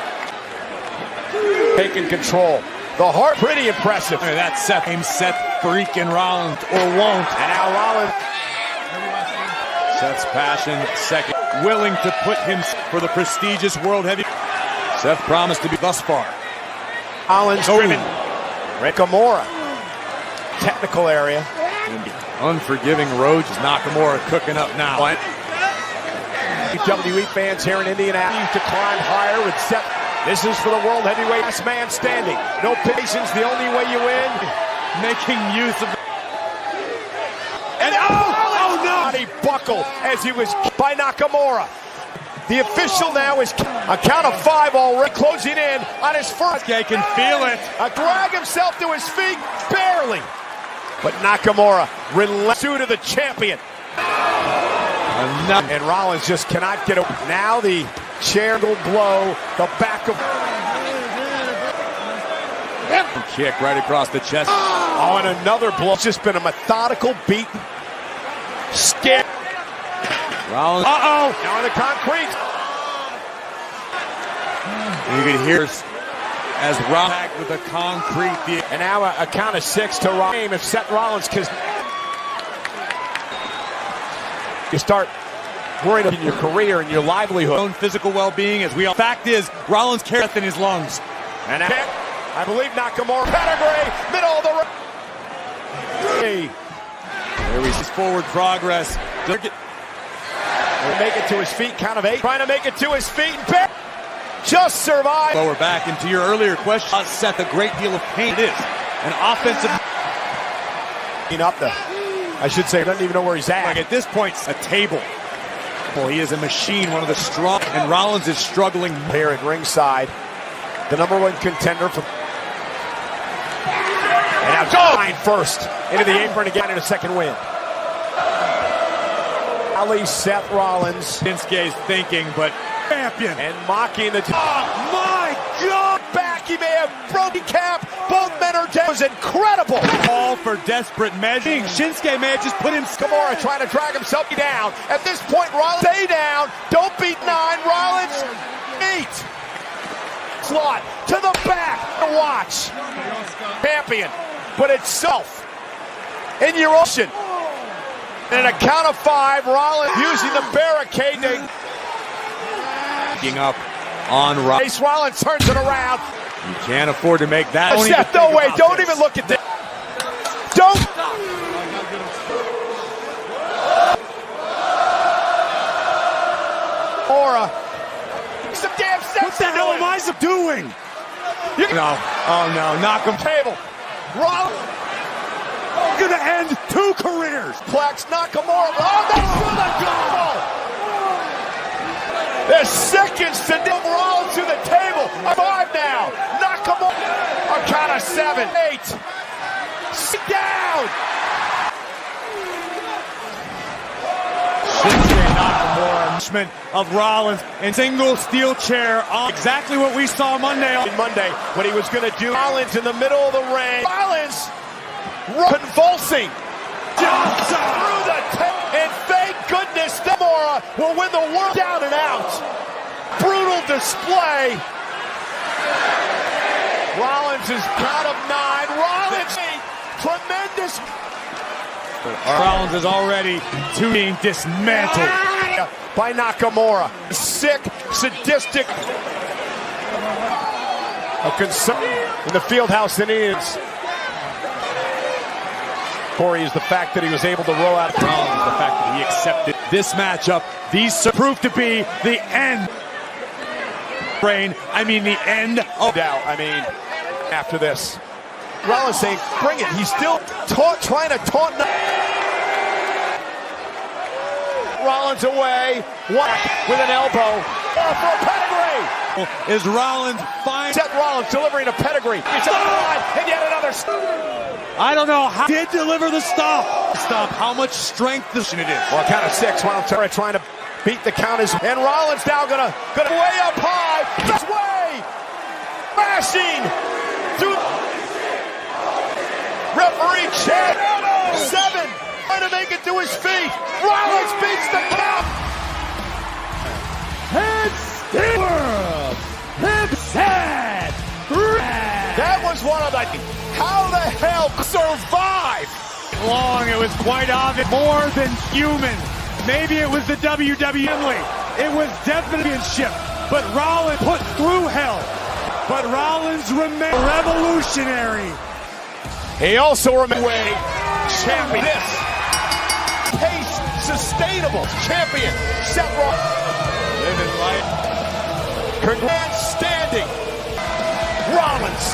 Taking control. The heart pretty impressive. Hey, that's Seth freaking Rollins or won't. And now Rollins. Seth's passion, second, willing to put him for the prestigious World Heavy. Seth promised to be thus far. Rollins driven. Nakamura. Technical area. Unforgiving Roach is Nakamura cooking up now. WWE fans here in Indianapolis to climb higher with Seth. This is for the World Heavyweight Last Man Standing. No patience, the only way you win. Making use of... And oh no! He buckled as he was by Nakamura. The official now is a count of 5 already closing in on his first. Shinsuke can feel it. Drag himself to his feet, barely. But Nakamura relentless to the champion. And Rollins just cannot get it. Now the chair will blow the back of. Kick right across the chest. Oh, and another blow. It's just been a methodical beat. Scare. Rollins. Uh-oh. Now on the concrete. You can hear as Rollins with the concrete. And now a count of 6 to Rollins. If Seth Rollins, because you start worrying about your career and your livelihood. Own physical well-being, as we all. Fact is, Rollins carries in his lungs. And I believe Nakamura pedigree, middle of the ring. There we see forward progress. Make it to his feet, count of 8. Trying to make it to his feet and just survive. Well, we're back into your earlier question. Seth, a great deal of pain. It is an offensive. Up the, I should say, doesn't even know where he's at. Like at this point, a table. Well, he is a machine, one of the strong. And Rollins is struggling here at ringside. The #1 contender for. And now going first into the apron again in a second win. Ali Seth Rollins. Shinsuke is thinking, but champion. And mocking the. Oh my God! Back, he may have broken cap. Both men are down. It was incredible. All for desperate measures. Shinsuke may have just put him. Nakamura trying to drag himself down. At this point, Rollins stay down. Don't beat 9. Rollins 8. Slot to the back to watch. Champion, but itself in your ocean. And a count of 5, Rollins using the barricade to up on Rollins. Rollins turns it around. You can't afford to make that. Seth, no way. Don't even look at that. Don't. Aura. Some damn steps. What the hell am I doing? No. Oh no. Knock him. Table. Rollins. Gonna end 2 careers. Plex, Nakamura. Oh, that's through the double. There's seconds to move Rollins to the table. 5 now. Nakamura. A count of 7, 8. Sit down. Shinsuke Nakamura of Rollins and single steel chair on exactly what we saw Monday. What he was going to do. Rollins in the middle of the ring. Rollins convulsing. Johnson through the tape. And thank goodness Nakamura will win the world down and out. Brutal display. Rollins is count of 9. Rollins, tremendous. Rollins is already being dismantled by Nakamura. Sick, sadistic. A concern in the field house in Indians. Corey, is the fact that he was able to roll out Rollins, the fact that he accepted this matchup. These proved to be the end. The end of doubt. After this. Rollins saying, bring it. He's still trying to taunt. Rollins away. Whack with an elbow. For a pedigree. Is Rollins fine? Seth Rollins delivering a pedigree. It's on the line, and yet another. I don't know how he did deliver the stop. How much strength this it is. Well, count of 6. Rollins trying to beat the count is, and Rollins now gonna way up high. This way, crashing through. Referee check. 7 trying to make it to his feet. Rollins beats the count. It's the world. It's sad. That was one of the. How the hell survive? Long, it was quite obvious. More than human. Maybe it was the WWE. It was definitely in ship. But Rollins put through hell. But Rollins remained revolutionary. He also remained champion. This pace sustainable champion. Seth Rollins. Living life. Congrats standing. Rollins.